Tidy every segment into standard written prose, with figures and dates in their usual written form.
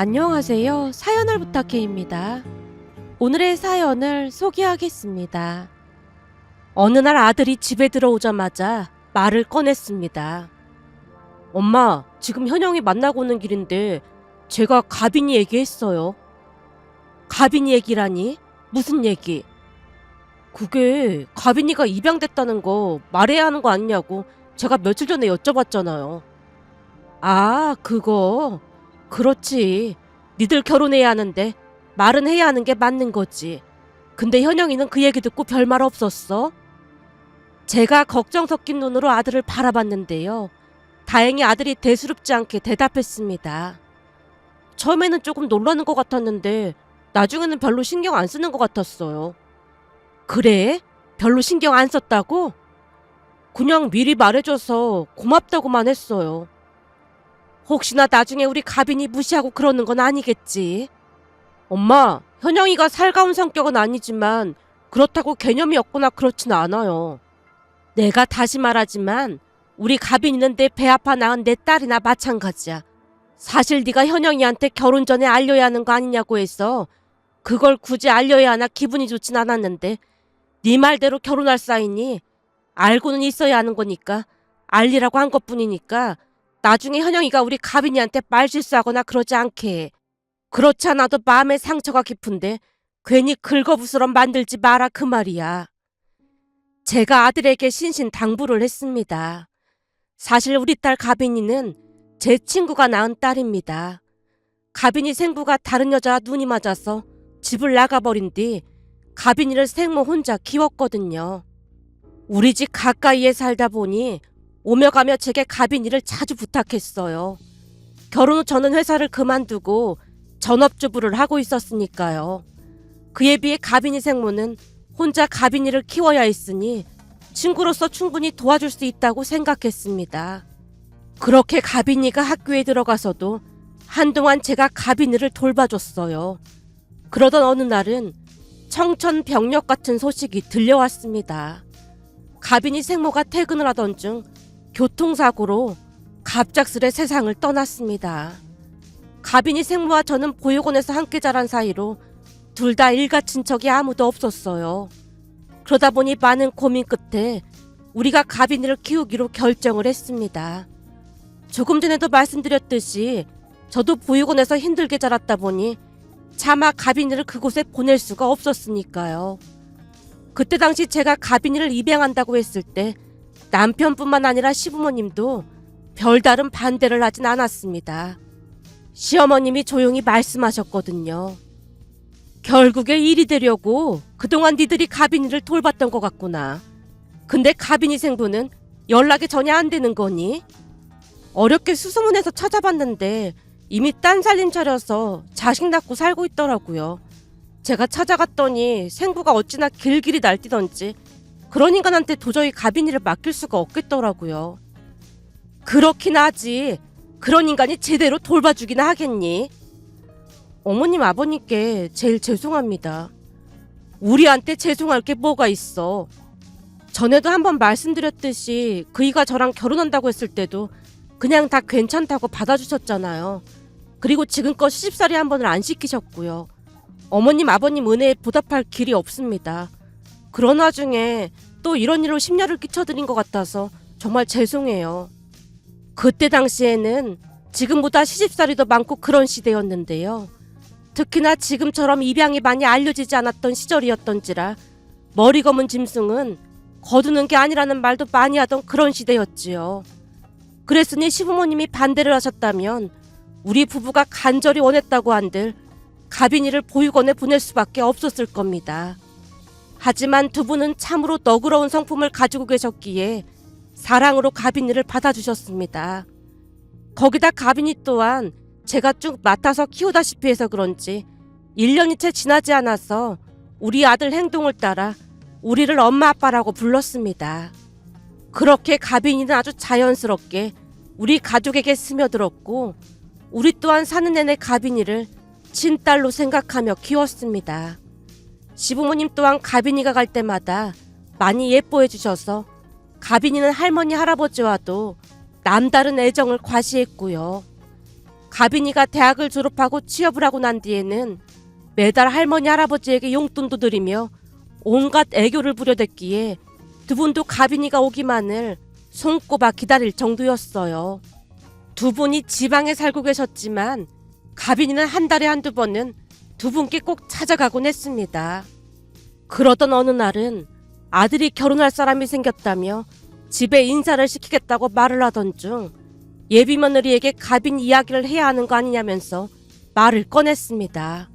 안녕하세요. 사연을 부탁해입니다. 오늘의 사연을 소개하겠습니다. 어느 날 아들이 집에 들어오자마자 말을 꺼냈습니다. 엄마, 지금 현영이 만나고 오는 길인데 제가 가빈이 얘기했어요. 가빈이 얘기라니? 무슨 얘기? 그게 가빈이가 입양됐다는 거 말해야 하는 거 아니냐고 제가 며칠 전에 여쭤봤잖아요. 아, 그거. 그렇지. 니들 결혼해야 하는데 말은 해야 하는 게 맞는 거지. 근데 현영이는 그 얘기 듣고 별말 없었어? 제가 걱정 섞인 눈으로 아들을 바라봤는데요. 다행히 아들이 대수롭지 않게 대답했습니다. 처음에는 조금 놀라는 것 같았는데 나중에는 별로 신경 안 쓰는 것 같았어요. 그래? 별로 신경 안 썼다고? 그냥 미리 말해줘서 고맙다고만 했어요. 혹시나 나중에 우리 가빈이 무시하고 그러는 건 아니겠지? 엄마, 현영이가 살가운 성격은 아니지만 그렇다고 개념이 없거나 그렇진 않아요. 내가 다시 말하지만 우리 가빈이는 내 배 아파 낳은 내 딸이나 마찬가지야. 사실 네가 현영이한테 결혼 전에 알려야 하는 거 아니냐고 해서 그걸 굳이 알려야 하나 기분이 좋진 않았는데 네 말대로 결혼할 사이니 알고는 있어야 하는 거니까 알리라고 한 것뿐이니까 나중에 현영이가 우리 가빈이한테 말실수하거나 그러지 않게. 그렇지 않아도 마음에 상처가 깊은데 괜히 긁어부스럼 만들지 마라 그 말이야. 제가 아들에게 신신당부를 했습니다. 사실 우리 딸 가빈이는 제 친구가 낳은 딸입니다. 가빈이 생부가 다른 여자와 눈이 맞아서 집을 나가버린 뒤 가빈이를 생모 혼자 키웠거든요. 우리 집 가까이에 살다 보니 오며 가며 제게 가빈이를 자주 부탁했어요. 결혼 후 저는 회사를 그만두고 전업주부를 하고 있었으니까요. 그에 비해 가빈이 생모는 혼자 가빈이를 키워야 했으니 친구로서 충분히 도와줄 수 있다고 생각했습니다. 그렇게 가빈이가 학교에 들어가서도 한동안 제가 가빈이를 돌봐줬어요. 그러던 어느 날은 청천벽력 같은 소식이 들려왔습니다. 가빈이 생모가 퇴근을 하던 중 교통사고로 갑작스레 세상을 떠났습니다. 가빈이 생모와 저는 보육원에서 함께 자란 사이로 둘 다 일가 친척이 아무도 없었어요. 그러다 보니 많은 고민 끝에 우리가 가빈이를 키우기로 결정을 했습니다. 조금 전에도 말씀드렸듯이 저도 보육원에서 힘들게 자랐다 보니 차마 가빈이를 그곳에 보낼 수가 없었으니까요. 그때 당시 제가 가빈이를 입양한다고 했을 때 남편뿐만 아니라 시부모님도 별다른 반대를 하진 않았습니다. 시어머님이 조용히 말씀하셨거든요. 결국에 일이 되려고 그동안 니들이 가빈이를 돌봤던 것 같구나. 근데 가빈이 생부는 연락이 전혀 안 되는 거니? 어렵게 수소문해서 찾아봤는데 이미 딴 살림 차려서 자식 낳고 살고 있더라고요. 제가 찾아갔더니 생부가 어찌나 길길이 날뛰던지 그런 인간한테 도저히 가빈이를 맡길 수가 없겠더라고요. 그렇긴 하지. 그런 인간이 제대로 돌봐주기나 하겠니? 어머님 아버님께 제일 죄송합니다. 우리한테 죄송할 게 뭐가 있어. 전에도 한번 말씀드렸듯이 그이가 저랑 결혼한다고 했을 때도 그냥 다 괜찮다고 받아주셨잖아요. 그리고 지금껏 시집살이 한 번을 안 시키셨고요. 어머님 아버님 은혜에 보답할 길이 없습니다. 그런 와중에 또 이런 일로 심려를 끼쳐드린 것 같아서 정말 죄송해요. 그때 당시에는 지금보다 시집살이 더 많고 그런 시대였는데요. 특히나 지금처럼 입양이 많이 알려지지 않았던 시절이었던지라 머리 검은 짐승은 거두는 게 아니라는 말도 많이 하던 그런 시대였지요. 그랬으니 시부모님이 반대를 하셨다면 우리 부부가 간절히 원했다고 한들 가빈이를 보육원에 보낼 수밖에 없었을 겁니다. 하지만 두 분은 참으로 너그러운 성품을 가지고 계셨기에 사랑으로 가빈이를 받아주셨습니다. 거기다 가빈이 또한 제가 쭉 맡아서 키우다시피 해서 그런지 1년이 채 지나지 않아서 우리 아들 행동을 따라 우리를 엄마 아빠라고 불렀습니다. 그렇게 가빈이는 아주 자연스럽게 우리 가족에게 스며들었고 우리 또한 사는 내내 가빈이를 친딸로 생각하며 키웠습니다. 시부모님 또한 가빈이가 갈 때마다 많이 예뻐해 주셔서 가빈이는 할머니 할아버지와도 남다른 애정을 과시했고요. 가빈이가 대학을 졸업하고 취업을 하고 난 뒤에는 매달 할머니 할아버지에게 용돈도 드리며 온갖 애교를 부려댔기에 두 분도 가빈이가 오기만을 손꼽아 기다릴 정도였어요. 두 분이 지방에 살고 계셨지만 가빈이는 한 달에 한두 번은 두 분께 꼭 찾아가곤 했습니다. 그러던 어느 날은 아들이 결혼할 사람이 생겼다며 집에 인사를 시키겠다고 말을 하던 중 예비 며느리에게 가빈 이야기를 해야 하는 거 아니냐면서 말을 꺼냈습니다.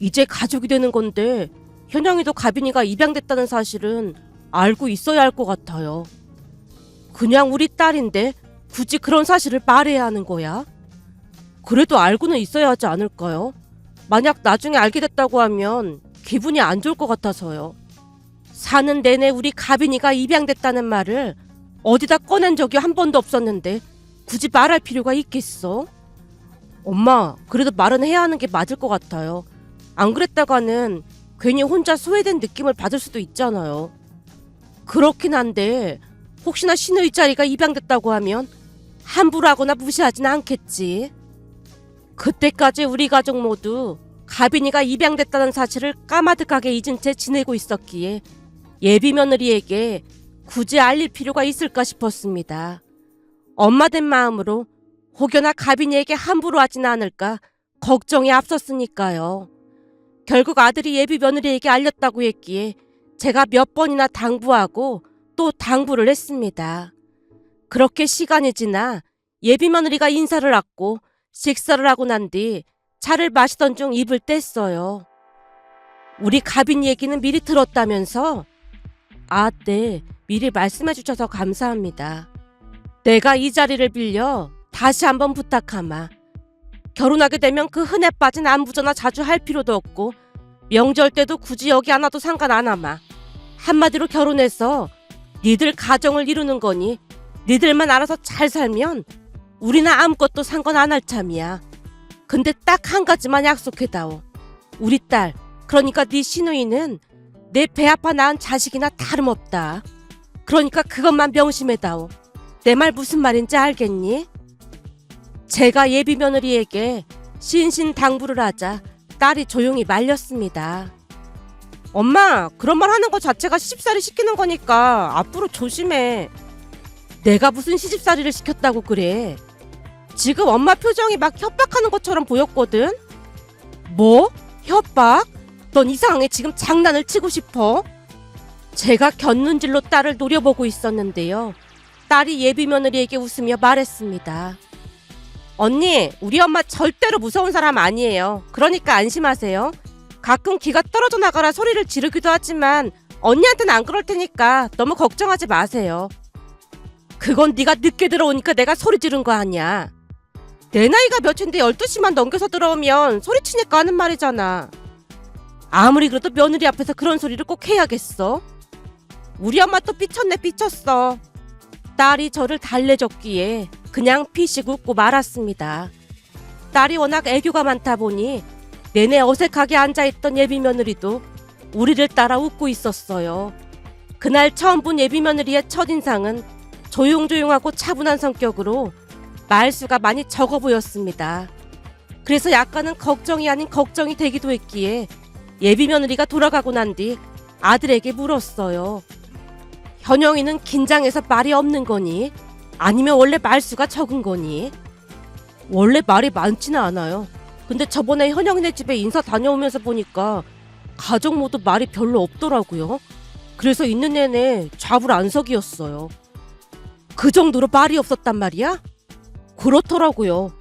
이제 가족이 되는 건데 현영이도 가빈이가 입양됐다는 사실은 알고 있어야 할 것 같아요. 그냥 우리 딸인데 굳이 그런 사실을 말해야 하는 거야? 그래도 알고는 있어야 하지 않을까요? 만약 나중에 알게 됐다고 하면 기분이 안 좋을 것 같아서요. 사는 내내 우리 가빈이가 입양됐다는 말을 어디다 꺼낸 적이 한 번도 없었는데 굳이 말할 필요가 있겠어? 엄마, 그래도 말은 해야 하는 게 맞을 것 같아요. 안 그랬다가는 괜히 혼자 소외된 느낌을 받을 수도 있잖아요. 그렇긴 한데 혹시나 신우이 자리가 입양됐다고 하면 함부로 하거나 무시하진 않겠지. 그때까지 우리 가족 모두 가빈이가 입양됐다는 사실을 까마득하게 잊은 채 지내고 있었기에 예비 며느리에게 굳이 알릴 필요가 있을까 싶었습니다. 엄마 된 마음으로 혹여나 가빈이에게 함부로 하지는 않을까 걱정이 앞섰으니까요. 결국 아들이 예비 며느리에게 알렸다고 했기에 제가 몇 번이나 당부하고 또 당부를 했습니다. 그렇게 시간이 지나 예비 며느리가 인사를 하고 식사를 하고 난 뒤 차를 마시던 중 입을 뗐어요. 우리 가빈이 얘기는 미리 들었다면서? 아, 네. 미리 말씀해 주셔서 감사합니다. 내가 이 자리를 빌려 다시 한번 부탁하마. 결혼하게 되면 그 흔해 빠진 안부전화 자주 할 필요도 없고 명절 때도 굳이 여기 안 와도 상관 안 하마. 한마디로 결혼해서 니들 가정을 이루는 거니 니들만 알아서 잘 살면 우리는 아무것도 상관 안 할 참이야. 근데 딱 한 가지만 약속해다오. 우리 딸, 그러니까 네 시누이는 내 배 아파 낳은 자식이나 다름없다. 그러니까 그것만 명심해다오. 내 말 무슨 말인지 알겠니? 제가 예비 며느리에게 신신당부를 하자 딸이 조용히 말렸습니다. 엄마, 그런 말 하는 거 자체가 시집살이 시키는 거니까 앞으로 조심해. 내가 무슨 시집살이를 시켰다고 그래. 지금 엄마 표정이 막 협박하는 것처럼 보였거든. 뭐? 협박? 넌 이상하게 지금 장난을 치고 싶어? 제가 곁눈질로 딸을 노려보고 있었는데요. 딸이 예비 며느리에게 웃으며 말했습니다. 언니, 우리 엄마 절대로 무서운 사람 아니에요. 그러니까 안심하세요. 가끔 기가 떨어져 나가라 소리를 지르기도 하지만 언니한테는 안 그럴 테니까 너무 걱정하지 마세요. 그건 네가 늦게 들어오니까 내가 소리 지른 거 아니야. 내 나이가 몇인데 12시만 넘겨서 들어오면 소리치니까 하는 말이잖아. 아무리 그래도 며느리 앞에서 그런 소리를 꼭 해야겠어? 우리 엄마 또 삐쳤네 삐쳤어. 딸이 저를 달래줬기에 그냥 피식 웃고 말았습니다. 딸이 워낙 애교가 많다 보니 내내 어색하게 앉아있던 예비 며느리도 우리를 따라 웃고 있었어요. 그날 처음 본 예비 며느리의 첫인상은 조용조용하고 차분한 성격으로 말수가 많이 적어 보였습니다. 그래서 약간은 걱정이 아닌 걱정이 되기도 했기에 예비 며느리가 돌아가고 난 뒤 아들에게 물었어요. 현영이는 긴장해서 말이 없는 거니? 아니면 원래 말수가 적은 거니? 원래 말이 많지는 않아요. 근데 저번에 현영이네 집에 인사 다녀오면서 보니까 가족 모두 말이 별로 없더라고요. 그래서 있는 내내 좌불안석이었어요. 그 정도로 말이 없었단 말이야? 그렇더라고요.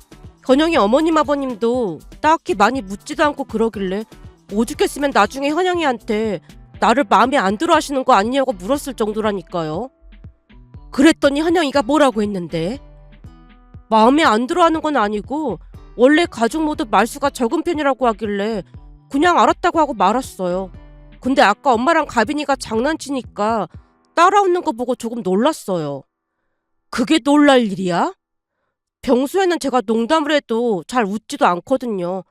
현영이 어머님 아버님도 딱히 많이 묻지도 않고 그러길래 오죽했으면 나중에 현영이한테 나를 마음에 안 들어 하시는 거 아니냐고 물었을 정도라니까요. 그랬더니 현영이가 뭐라고 했는데? 마음에 안 들어 하는 건 아니고 원래 가족 모두 말수가 적은 편이라고 하길래 그냥 알았다고 하고 말았어요. 근데 아까 엄마랑 가빈이가 장난치니까 따라오는 거 보고 조금 놀랐어요. 그게 놀랄 일이야? 평소에는 제가 농담을 해도 잘 웃지도 않거든요.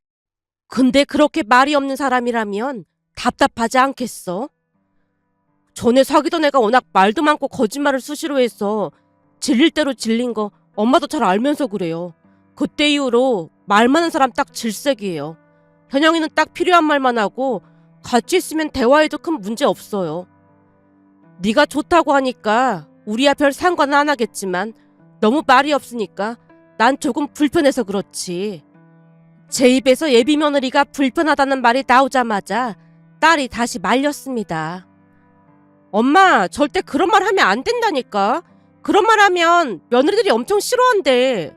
근데 그렇게 말이 없는 사람이라면 답답하지 않겠어? 전에 사귀던 애가 워낙 말도 많고 거짓말을 수시로 해서 질릴 대로 질린 거 엄마도 잘 알면서 그래요. 그때 이후로 말 많은 사람 딱 질색이에요. 현영이는 딱 필요한 말만 하고 같이 있으면 대화에도 큰 문제 없어요. 네가 좋다고 하니까 우리야 별 상관은 안 하겠지만 너무 말이 없으니까 난 조금 불편해서 그렇지. 제 입에서 예비 며느리가 불편하다는 말이 나오자마자 딸이 다시 말렸습니다. 엄마, 절대 그런 말 하면 안 된다니까. 그런 말 하면 며느리들이 엄청 싫어한대.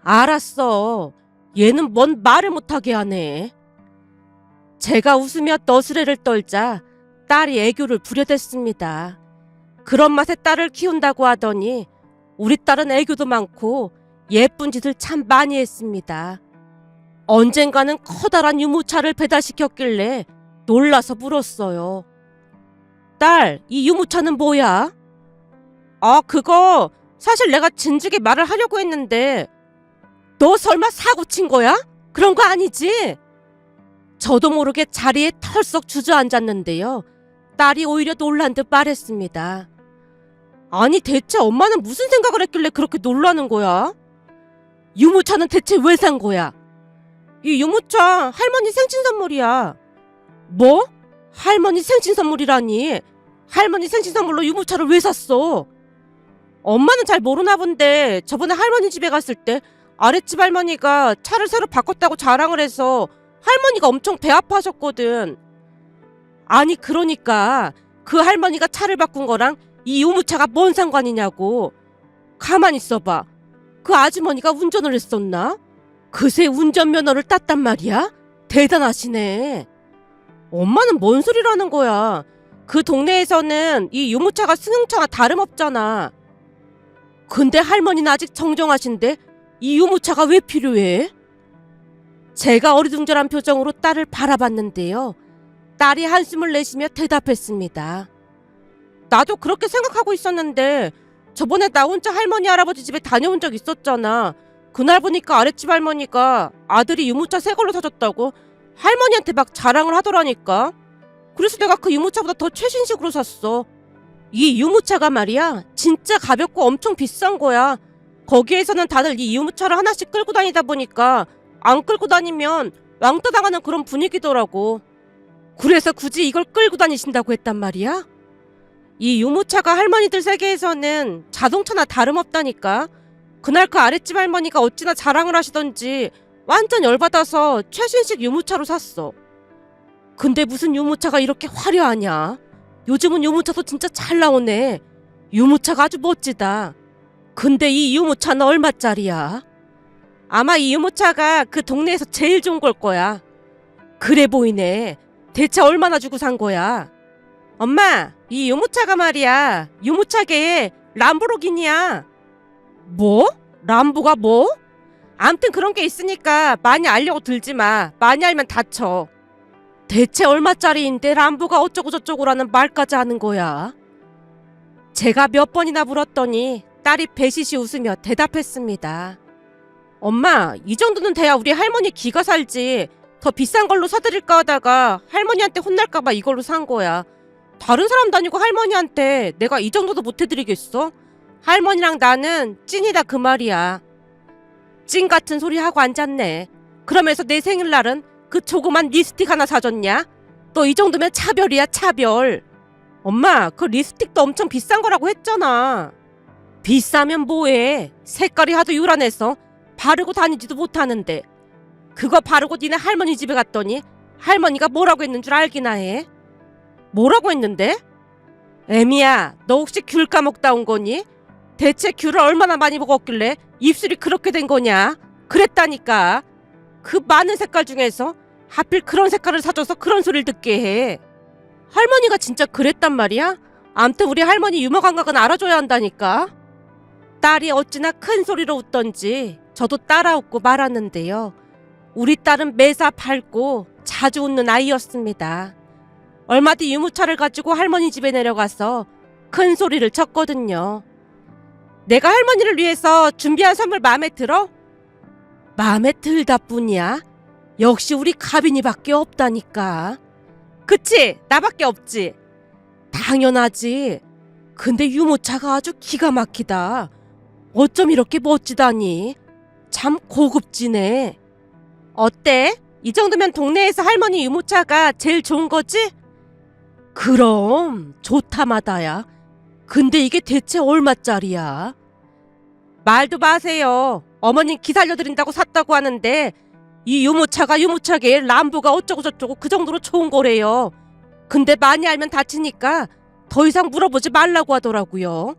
알았어. 얘는 뭔 말을 못하게 하네. 제가 웃으며 너스레를 떨자 딸이 애교를 부려댔습니다. 그런 맛에 딸을 키운다고 하더니 우리 딸은 애교도 많고 예쁜 짓을 참 많이 했습니다. 언젠가는 커다란 유모차를 배달시켰길래 놀라서 물었어요. 딸, 이 유모차는 뭐야? 아, 그거 사실 내가 진즉에 말을 하려고 했는데 너 설마 사고 친 거야? 그런 거 아니지? 저도 모르게 자리에 털썩 주저앉았는데요. 딸이 오히려 놀란 듯 말했습니다. 아니, 대체 엄마는 무슨 생각을 했길래 그렇게 놀라는 거야? 유모차는 대체 왜 산 거야? 이 유모차 할머니 생신 선물이야. 뭐? 할머니 생신 선물이라니? 할머니 생신 선물로 유모차를 왜 샀어? 엄마는 잘 모르나 본데 저번에 할머니 집에 갔을 때 아랫집 할머니가 차를 새로 바꿨다고 자랑을 해서 할머니가 엄청 배 아파하셨거든. 아니, 그러니까 그 할머니가 차를 바꾼 거랑 이 유모차가 뭔 상관이냐고. 가만히 있어봐. 그 아주머니가 운전을 했었나? 그새 운전면허를 땄단 말이야? 대단하시네. 엄마는 뭔 소리라는 거야. 그 동네에서는 이 유모차가 승용차와 다름없잖아. 근데 할머니는 아직 정정하신데 이 유모차가 왜 필요해? 제가 어리둥절한 표정으로 딸을 바라봤는데요. 딸이 한숨을 내쉬며 대답했습니다. 나도 그렇게 생각하고 있었는데 저번에 나 혼자 할머니 할아버지 집에 다녀온 적 있었잖아. 그날 보니까 아랫집 할머니가 아들이 유모차 새 걸로 사줬다고 할머니한테 막 자랑을 하더라니까. 그래서 내가 그 유모차보다 더 최신식으로 샀어. 이 유모차가 말이야 진짜 가볍고 엄청 비싼 거야. 거기에서는 다들 이 유모차를 하나씩 끌고 다니다 보니까 안 끌고 다니면 왕따 당하는 그런 분위기더라고. 그래서 굳이 이걸 끌고 다니신다고 했단 말이야? 이 유모차가 할머니들 세계에서는 자동차나 다름없다니까. 그날 그 아랫집 할머니가 어찌나 자랑을 하시던지 완전 열받아서 최신식 유모차로 샀어. 근데 무슨 유모차가 이렇게 화려하냐? 요즘은 유모차도 진짜 잘 나오네. 유모차가 아주 멋지다. 근데 이 유모차는 얼마짜리야? 아마 이 유모차가 그 동네에서 제일 좋은 걸 거야. 그래 보이네. 대체 얼마나 주고 산 거야? 엄마, 이 유모차가 말이야 유모차계의 람보르기니야. 뭐? 람보가 뭐? 암튼 그런 게 있으니까 많이 알려고 들지 마. 많이 알면 다쳐. 대체 얼마짜리인데 람보가 어쩌고저쩌고라는 말까지 하는 거야? 제가 몇 번이나 물었더니 딸이 배시시 웃으며 대답했습니다. 엄마, 이 정도는 돼야 우리 할머니 기가 살지. 더 비싼 걸로 사드릴까 하다가 할머니한테 혼날까봐 이걸로 산 거야. 다른 사람도 아니고 할머니한테 내가 이 정도도 못 해드리겠어? 할머니랑 나는 찐이다 그 말이야. 찐 같은 소리 하고 앉았네. 그러면서 내 생일날은 그 조그만 립스틱 하나 사줬냐? 너 이 정도면 차별이야, 차별. 엄마, 그 립스틱도 엄청 비싼 거라고 했잖아. 비싸면 뭐해? 색깔이 하도 요란해서 바르고 다니지도 못하는데. 그거 바르고 니네 할머니 집에 갔더니 할머니가 뭐라고 했는 줄 알기나 해? 뭐라고 했는데? 애미야, 너 혹시 귤 까먹다 온 거니? 대체 귤을 얼마나 많이 먹었길래 입술이 그렇게 된 거냐? 그랬다니까. 그 많은 색깔 중에서 하필 그런 색깔을 사줘서 그런 소리를 듣게 해. 할머니가 진짜 그랬단 말이야? 암튼 우리 할머니 유머 감각은 알아줘야 한다니까. 딸이 어찌나 큰 소리로 웃던지 저도 따라 웃고 말았는데요. 우리 딸은 매사 밝고 자주 웃는 아이였습니다. 얼마 뒤 유모차를 가지고 할머니 집에 내려가서 큰 소리를 쳤거든요. 내가 할머니를 위해서 준비한 선물 마음에 들어? 마음에 들다 뿐이야. 역시 우리 가빈이밖에 없다니까. 그치? 나밖에 없지? 당연하지. 근데 유모차가 아주 기가 막히다. 어쩜 이렇게 멋지다니. 참 고급지네. 어때? 이 정도면 동네에서 할머니 유모차가 제일 좋은 거지? 그럼 좋다마다야. 근데 이게 대체 얼마짜리야? 말도 마세요. 어머님 기 살려드린다고 샀다고 하는데 이 유모차가 유모차게 람보가 어쩌고 저쩌고 그 정도로 좋은 거래요. 근데 많이 알면 다치니까 더 이상 물어보지 말라고 하더라고요.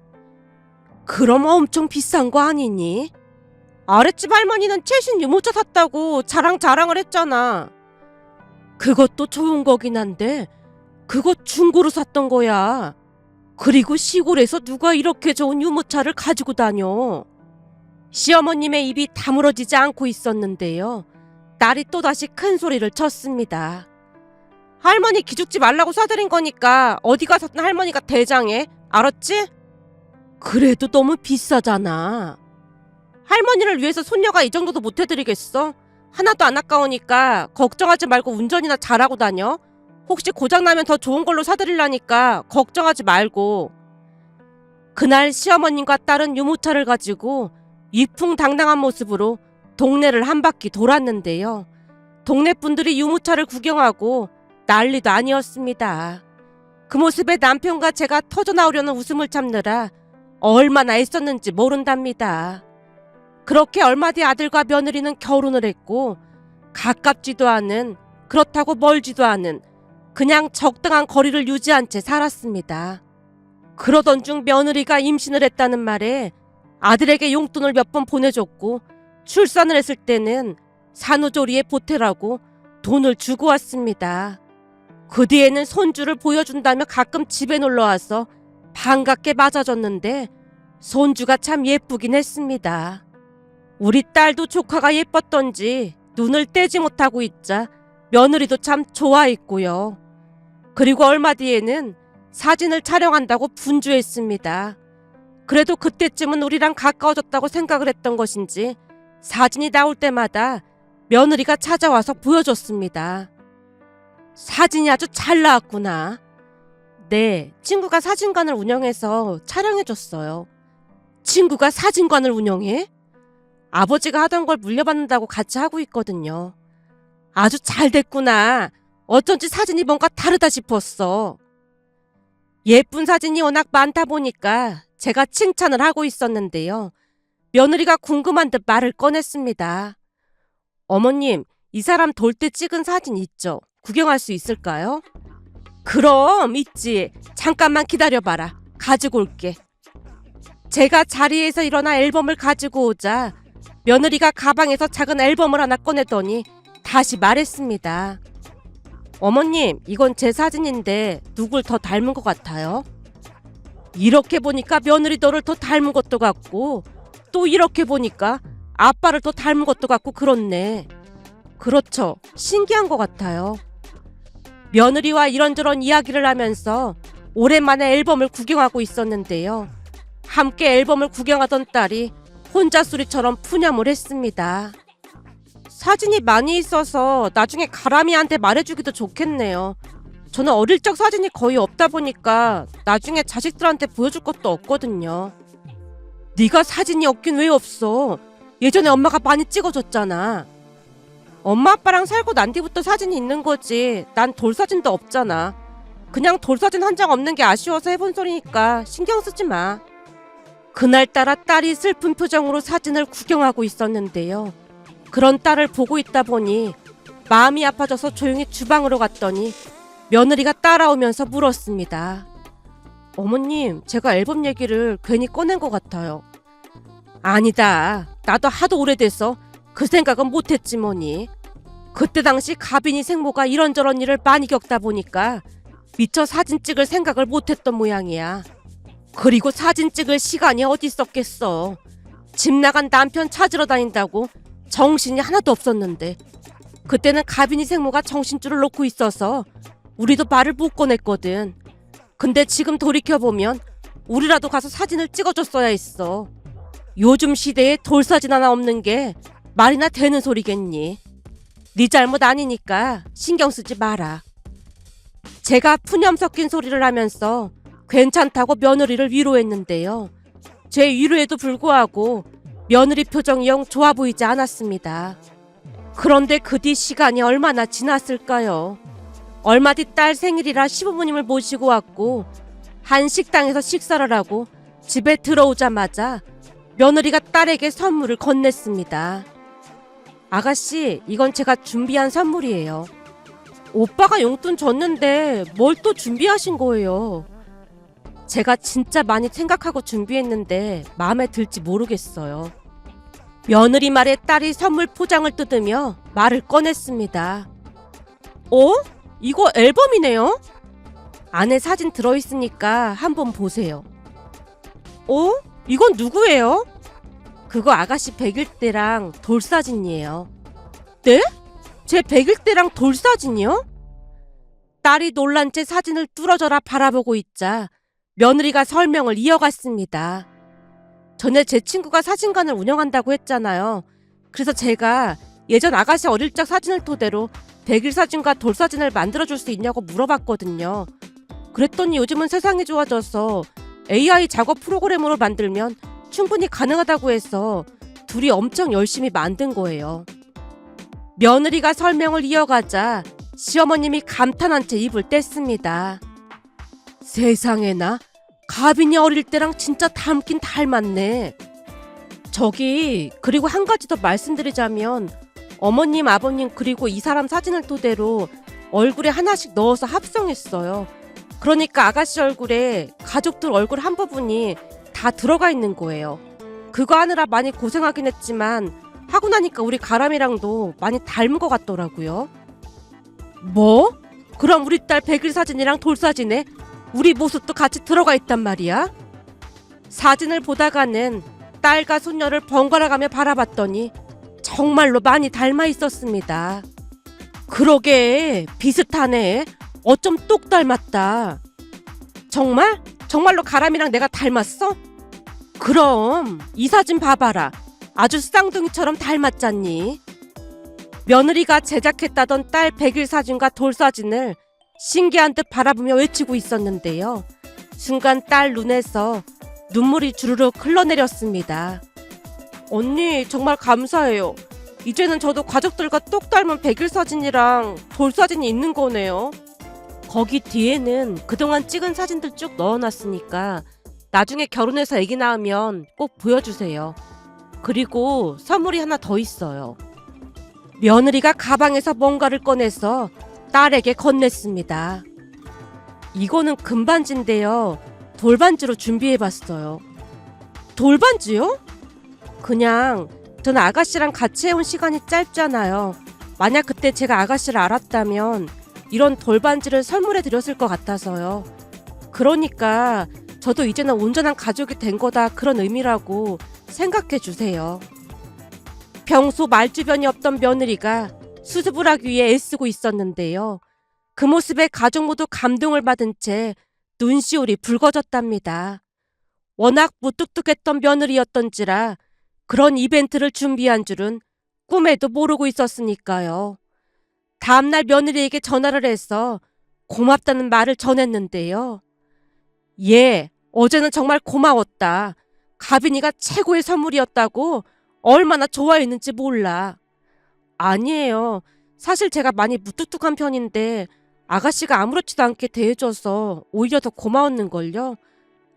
그럼 엄청 비싼 거 아니니? 아랫집 할머니는 최신 유모차 샀다고 자랑을 했잖아. 그것도 좋은 거긴 한데 그거 중고로 샀던 거야. 그리고 시골에서 누가 이렇게 좋은 유모차를 가지고 다녀. 시어머님의 입이 다물어지지 않고 있었는데요. 딸이 또다시 큰 소리를 쳤습니다. 할머니 기죽지 말라고 사드린 거니까 어디 가서든 할머니가 대장해. 알았지? 그래도 너무 비싸잖아. 할머니를 위해서 손녀가 이 정도도 못 해드리겠어? 하나도 안 아까우니까 걱정하지 말고 운전이나 잘하고 다녀. 혹시 고장나면 더 좋은 걸로 사드리려니까 걱정하지 말고. 그날 시어머님과 딸은 유모차를 가지고 위풍당당한 모습으로 동네를 한 바퀴 돌았는데요. 동네 분들이 유모차를 구경하고 난리도 아니었습니다. 그 모습에 남편과 제가 터져나오려는 웃음을 참느라 얼마나 애썼는지 모른답니다. 그렇게 얼마 뒤 아들과 며느리는 결혼을 했고 가깝지도 않은, 그렇다고 멀지도 않은 그냥 적당한 거리를 유지한 채 살았습니다. 그러던 중 며느리가 임신을 했다는 말에 아들에게 용돈을 몇 번 보내줬고 출산을 했을 때는 산후조리에 보태라고 돈을 주고 왔습니다. 그 뒤에는 손주를 보여준다며 가끔 집에 놀러와서 반갑게 맞아줬는데 손주가 참 예쁘긴 했습니다. 우리 딸도 조카가 예뻤던지 눈을 떼지 못하고 있자 며느리도 참 좋아했고요. 그리고 얼마 뒤에는 사진을 촬영한다고 분주했습니다. 그래도 그때쯤은 우리랑 가까워졌다고 생각을 했던 것인지 사진이 나올 때마다 며느리가 찾아와서 보여줬습니다. 사진이 아주 잘 나왔구나. 네, 친구가 사진관을 운영해서 촬영해줬어요. 친구가 사진관을 운영해? 아버지가 하던 걸 물려받는다고 같이 하고 있거든요. 아주 잘 됐구나. 어쩐지 사진이 뭔가 다르다 싶었어. 예쁜 사진이 워낙 많다 보니까 제가 칭찬을 하고 있었는데요. 며느리가 궁금한 듯 말을 꺼냈습니다. 어머님, 이 사람 돌 때 찍은 사진 있죠? 구경할 수 있을까요? 그럼 있지. 잠깐만 기다려봐라. 가지고 올게. 제가 자리에서 일어나 앨범을 가지고 오자 며느리가 가방에서 작은 앨범을 하나 꺼내더니 다시 말했습니다. 어머님, 이건 제 사진인데 누굴 더 닮은 것 같아요? 이렇게 보니까 며느리 너를 더 닮은 것도 같고 또 이렇게 보니까 아빠를 더 닮은 것도 같고 그렇네. 그렇죠. 신기한 것 같아요. 며느리와 이런저런 이야기를 하면서 오랜만에 앨범을 구경하고 있었는데요. 함께 앨범을 구경하던 딸이 혼자 소리처럼 푸념을 했습니다. 사진이 많이 있어서 나중에 가람이한테 말해주기도 좋겠네요. 저는 어릴 적 사진이 거의 없다 보니까 나중에 자식들한테 보여줄 것도 없거든요. 네가 사진이 없긴 왜 없어? 예전에 엄마가 많이 찍어줬잖아. 엄마 아빠랑 살고 난 뒤부터 사진이 있는 거지. 난 돌사진도 없잖아. 그냥 돌사진 한 장 없는 게 아쉬워서 해본 소리니까 신경 쓰지 마. 그날따라 딸이 슬픈 표정으로 사진을 구경하고 있었는데요. 그런 딸을 보고 있다 보니 마음이 아파져서 조용히 주방으로 갔더니 며느리가 따라오면서 물었습니다. 어머님, 제가 앨범 얘기를 괜히 꺼낸 것 같아요. 아니다. 나도 하도 오래돼서 그 생각은 못했지 뭐니. 그때 당시 가빈이 생모가 이런저런 일을 많이 겪다 보니까 미처 사진 찍을 생각을 못했던 모양이야. 그리고 사진 찍을 시간이 어디 있었겠어. 집 나간 남편 찾으러 다닌다고 정신이 하나도 없었는데 그때는 가빈이 생모가 정신줄을 놓고 있어서 우리도 말을 못 꺼냈거든. 근데 지금 돌이켜보면 우리라도 가서 사진을 찍어줬어야 했어. 요즘 시대에 돌사진 하나 없는 게 말이나 되는 소리겠니? 네 잘못 아니니까 신경 쓰지 마라. 제가 푸념 섞인 소리를 하면서 괜찮다고 며느리를 위로했는데요. 제 위로에도 불구하고 며느리 표정이 영 좋아 보이지 않았습니다. 그런데 그 뒤 시간이 얼마나 지났을까요? 얼마 뒤 딸 생일이라 시부모님을 모시고 왔고 한식당에서 식사를 하고 집에 들어오자마자 며느리가 딸에게 선물을 건넸습니다. 아가씨, 이건 제가 준비한 선물이에요. 오빠가 용돈 줬는데 뭘 또 준비하신 거예요? 제가 진짜 많이 생각하고 준비했는데 마음에 들지 모르겠어요. 며느리 말에 딸이 선물 포장을 뜯으며 말을 꺼냈습니다. 어? 이거 앨범이네요? 안에 사진 들어있으니까 한번 보세요. 어? 이건 누구예요? 그거 아가씨 100일 때랑 돌사진이에요. 네? 제 100일 때랑 돌사진이요? 딸이 놀란 채 사진을 뚫어져라 바라보고 있자 며느리가 설명을 이어갔습니다. 전에 제 친구가 사진관을 운영한다고 했잖아요. 그래서 제가 예전 아가씨 어릴 적 사진을 토대로 100일 사진과 돌사진을 만들어줄 수 있냐고 물어봤거든요. 그랬더니 요즘은 세상이 좋아져서 AI 작업 프로그램으로 만들면 충분히 가능하다고 해서 둘이 엄청 열심히 만든 거예요. 며느리가 설명을 이어가자 시어머님이 감탄한 채 입을 뗐습니다. 세상에나, 가빈이 어릴 때랑 진짜 닮긴 닮았네. 그리고 한 가지 더 말씀드리자면 어머님, 아버님 그리고 이 사람 사진을 토대로 얼굴에 하나씩 넣어서 합성했어요. 그러니까 아가씨 얼굴에 가족들 얼굴 한 부분이 다 들어가 있는 거예요. 그거 하느라 많이 고생하긴 했지만 하고 나니까 우리 가람이랑도 많이 닮은 것 같더라고요. 뭐? 그럼 우리 딸 100일 사진이랑 돌사진에 우리 모습도 같이 들어가 있단 말이야? 사진을 보다가는 딸과 손녀를 번갈아가며 바라봤더니 정말로 많이 닮아 있었습니다. 그러게, 비슷하네. 어쩜 똑 닮았다. 정말? 정말로 가람이랑 내가 닮았어? 그럼 이 사진 봐봐라. 아주 쌍둥이처럼 닮았잖니. 며느리가 제작했다던 딸 100일 사진과 돌사진을 신기한 듯 바라보며 외치고 있었는데요. 순간 딸 눈에서 눈물이 주르륵 흘러내렸습니다. 언니, 정말 감사해요. 이제는 저도 가족들과 똑 닮은 100일 사진이랑 돌사진이 있는 거네요. 거기 뒤에는 그동안 찍은 사진들 쭉 넣어놨으니까 나중에 결혼해서 아기 낳으면 꼭 보여주세요. 그리고 선물이 하나 더 있어요. 며느리가 가방에서 뭔가를 꺼내서 딸에게 건넸습니다. 이거는 금반지인데요. 돌반지로 준비해봤어요. 돌반지요? 그냥 전 아가씨랑 같이 해온 시간이 짧잖아요. 만약 그때 제가 아가씨를 알았다면 이런 돌반지를 선물해드렸을 것 같아서요. 그러니까 저도 이제는 온전한 가족이 된 거다, 그런 의미라고 생각해주세요. 평소 말주변이 없던 며느리가 수습을 하기 위해 애쓰고 있었는데요. 그 모습에 가족 모두 감동을 받은 채 눈시울이 붉어졌답니다. 워낙 무뚝뚝했던 며느리였던지라 그런 이벤트를 준비한 줄은 꿈에도 모르고 있었으니까요. 다음날 며느리에게 전화를 해서 고맙다는 말을 전했는데요. 예, 어제는 정말 고마웠다. 가빈이가 최고의 선물이었다고 얼마나 좋아했는지 몰라. 아니에요. 사실 제가 많이 무뚝뚝한 편인데 아가씨가 아무렇지도 않게 대해줘서 오히려 더 고마웠는걸요.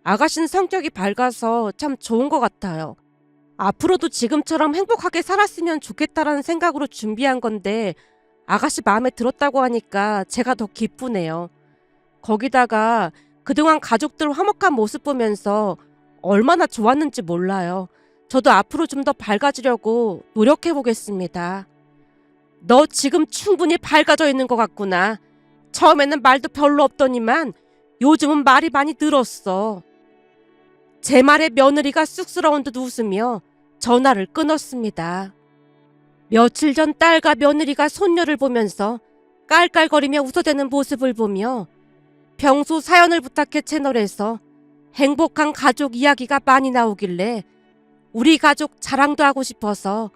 아가씨는 성격이 밝아서 참 좋은 것 같아요. 앞으로도 지금처럼 행복하게 살았으면 좋겠다라는 생각으로 준비한 건데 아가씨 마음에 들었다고 하니까 제가 더 기쁘네요. 거기다가 그동안 가족들 화목한 모습 보면서 얼마나 좋았는지 몰라요. 저도 앞으로 좀 더 밝아지려고 노력해보겠습니다. 너 지금 충분히 밝아져 있는 것 같구나. 처음에는 말도 별로 없더니만 요즘은 말이 많이 늘었어. 제 말에 며느리가 쑥스러운 듯 웃으며 전화를 끊었습니다. 며칠 전 딸과 며느리가 손녀를 보면서 깔깔거리며 웃어대는 모습을 보며 평소 사연을 부탁해 채널에서 행복한 가족 이야기가 많이 나오길래 우리 가족 자랑도 하고 싶어서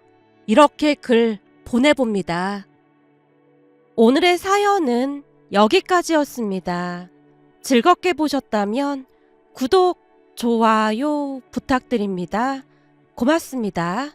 이렇게 글 보내봅니다. 오늘의 사연은 여기까지였습니다. 즐겁게 보셨다면 구독, 좋아요 부탁드립니다. 고맙습니다.